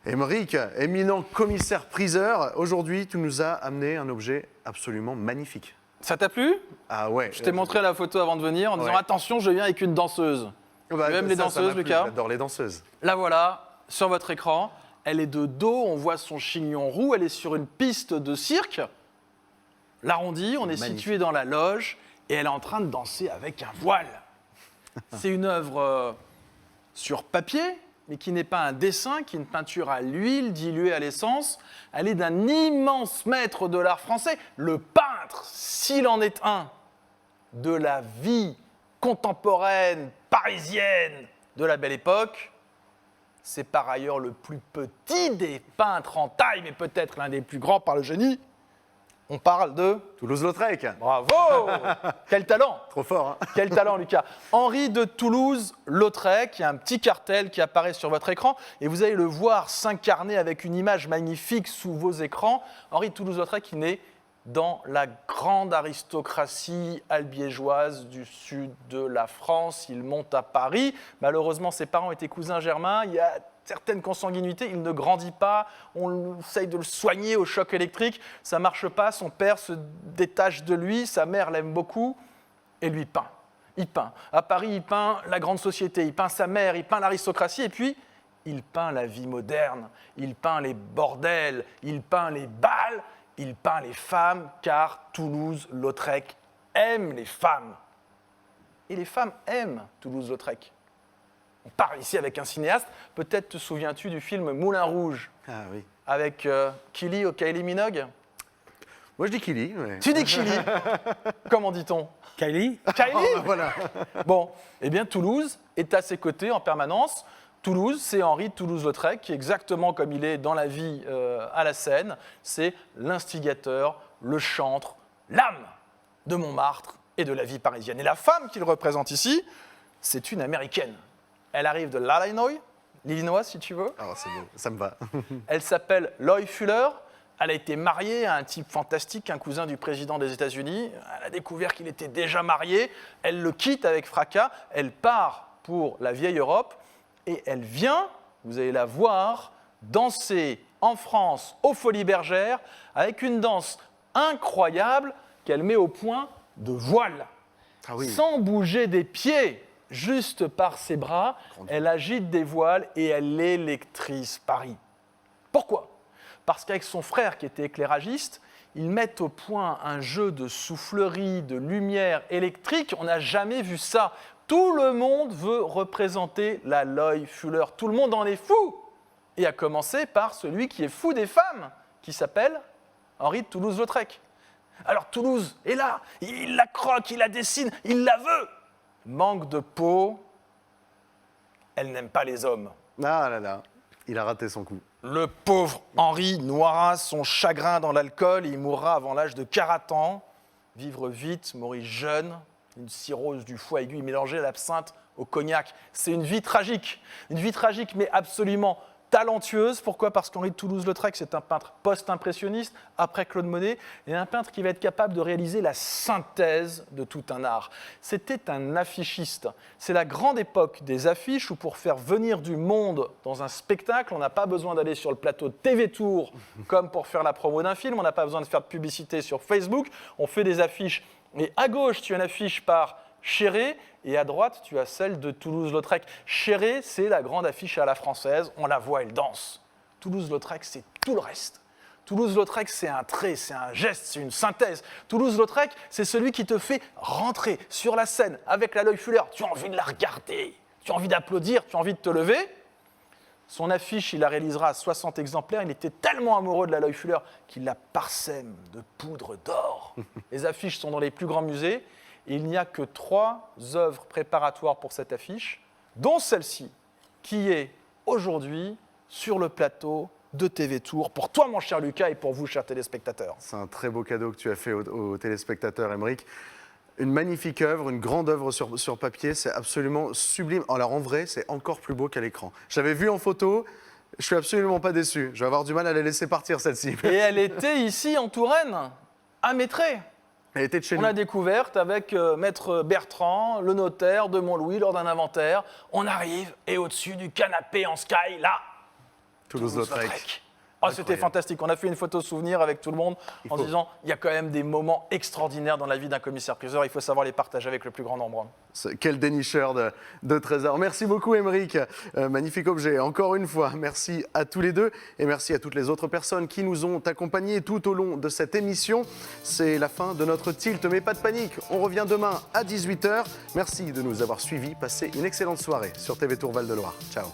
Émeric, éminent commissaire-priseur, aujourd'hui tu nous as amené un objet absolument magnifique. Ça t'a plu? Ah ouais. Je t'ai montré la photo avant de venir en disant Ouais. attention, je viens avec une danseuse. Bah, Tu aimes les ça danseuses, m'a plu, Lucas? J'adore les danseuses. La voilà, sur votre écran. Elle est de dos, on voit son chignon roux, elle est sur une piste de cirque. L'arrondi, on est Magnifique. situé dans la loge et elle est en train de danser avec un voile. C'est une œuvre sur papier, mais qui n'est pas un dessin, qui est une peinture à l'huile diluée à l'essence. Elle est d'un immense maître de l'art français, le peintre, s'il en est un, de la vie contemporaine, parisienne de la Belle Époque. C'est par ailleurs le plus petit des peintres en taille, mais peut-être l'un des plus grands par le génie. On parle de... Toulouse-Lautrec, Bravo! Quel talent! trop fort. Hein. Quel talent, Lucas. Henri de Toulouse-Lautrec, il y a un petit cartel qui apparaît sur votre écran et vous allez le voir s'incarner avec une image magnifique sous vos écrans. Henri de Toulouse-Lautrec, il est dans la grande aristocratie albiégeoise du sud de la France. Il monte à Paris. Malheureusement, ses parents étaient cousins germains. Il y a certaines consanguinités. Il ne grandit pas. On essaye de le soigner au choc électrique. Ça ne marche pas. Son père se détache de lui. Sa mère l'aime beaucoup. Et lui peint. Il peint. À Paris, il peint la grande société. Il peint sa mère. Il peint l'aristocratie. Et puis, il peint la vie moderne. Il peint les bordels. Il peint les bals. Il peint les femmes, car Toulouse-Lautrec aime les femmes. Et les femmes aiment Toulouse-Lautrec. On parle ici avec un cinéaste. Peut-être te souviens-tu du film Moulin Rouge Ah oui. avec Kylie Minogue? Moi je dis Kili. Mais... Tu dis Kylie. Comment dit-on? Kylie? Kylie. Voilà. Bon, eh bien Toulouse est à ses côtés en permanence. Toulouse, c'est Henri de Toulouse-Lautrec, qui est exactement comme il est dans la vie à la scène. C'est l'instigateur, le chantre, l'âme de Montmartre et de la vie parisienne. Et la femme qu'il représente ici, c'est une Américaine. Elle arrive de l'Illinois si tu veux. Alors c'est beau, ça me va. Elle s'appelle Loy Fuller. Elle a été mariée à un type fantastique, un cousin du président des États-Unis. Elle a découvert qu'il était déjà marié. Elle le quitte avec fracas. Elle part pour la vieille Europe. Et elle vient, vous allez la voir, danser en France aux Folies Bergères avec une danse incroyable qu'elle met au point de voile. Ah oui. Sans bouger des pieds, juste par ses bras, elle agite des voiles et elle électrise Paris. Pourquoi? Parce qu'avec son frère qui était éclairagiste, ils mettent au point un jeu de soufflerie, de lumière électrique. On n'a jamais vu ça. Tout le monde veut représenter la Loy Fuller. Tout le monde en est fou. Et à commencer par celui qui est fou des femmes, qui s'appelle Henri de Toulouse-Lautrec. Alors Toulouse est là, il la croque, il la dessine, il la veut. Manque de peau, elle n'aime pas les hommes. Ah là là, il a raté son coup. Le pauvre Henri noiera son chagrin dans l'alcool et il mourra avant l'âge de 40 ans. Vivre vite, mourir jeune, une cirrhose du foie aigu, mélanger l'absinthe au cognac. C'est une vie tragique mais absolument talentueuse. Pourquoi? Parce qu'Henri de Toulouse-Lautrec, c'est un peintre post-impressionniste, après Claude Monet, et un peintre qui va être capable de réaliser la synthèse de tout un art. C'était un affichiste. C'est la grande époque des affiches où pour faire venir du monde dans un spectacle, on n'a pas besoin d'aller sur le plateau de TV Tour comme pour faire la promo d'un film, on n'a pas besoin de faire de publicité sur Facebook, on fait des affiches. Et à gauche, tu as une affiche par Chéré, et à droite, tu as celle de Toulouse-Lautrec. Chéré, c'est la grande affiche à la française, on la voit, elle danse. Toulouse-Lautrec, c'est tout le reste. Toulouse-Lautrec, c'est un trait, c'est un geste, c'est une synthèse. Toulouse-Lautrec, c'est celui qui te fait rentrer sur la scène avec la Loy Fuller. Tu as envie de la regarder, tu as envie d'applaudir, tu as envie de te lever. Son affiche, il la réalisera à 60 exemplaires. Il était tellement amoureux de la Loy Fuller qu'il la parsème de poudre d'or. Les affiches sont dans les plus grands musées. Et il n'y a que 3 œuvres préparatoires pour cette affiche, dont celle-ci, qui est aujourd'hui sur le plateau de TV Tour. Pour toi, mon cher Lucas, et pour vous, chers téléspectateurs. C'est un très beau cadeau que tu as fait aux téléspectateurs, Émeric. Une magnifique œuvre, une grande œuvre sur papier, c'est absolument sublime. Alors en vrai, c'est encore plus beau qu'à l'écran. J'avais vu en photo, je suis absolument pas déçu. Je vais avoir du mal à la laisser partir, celle-ci. Et elle était ici, en Touraine, à Métré. Elle était de chez On nous. l'a découverte avec maître Bertrand, le notaire de Montlouis, lors d'un inventaire. On arrive et au-dessus du canapé en sky, là, Toulouse-Lautrec. Oh, c'était fantastique. On a fait une photo souvenir avec tout le monde en se disant il y a quand même des moments extraordinaires dans la vie d'un commissaire-priseur. Il faut savoir les partager avec le plus grand nombre. Quel dénicheur de trésors. Merci beaucoup, Aymeric. Magnifique objet. Encore une fois, merci à tous les deux et merci à toutes les autres personnes qui nous ont accompagnés tout au long de cette émission. C'est la fin de notre tilt, mais pas de panique. On revient demain à 18 h. Merci de nous avoir suivis. Passez une excellente soirée sur TV Tour Val de Loire. Ciao.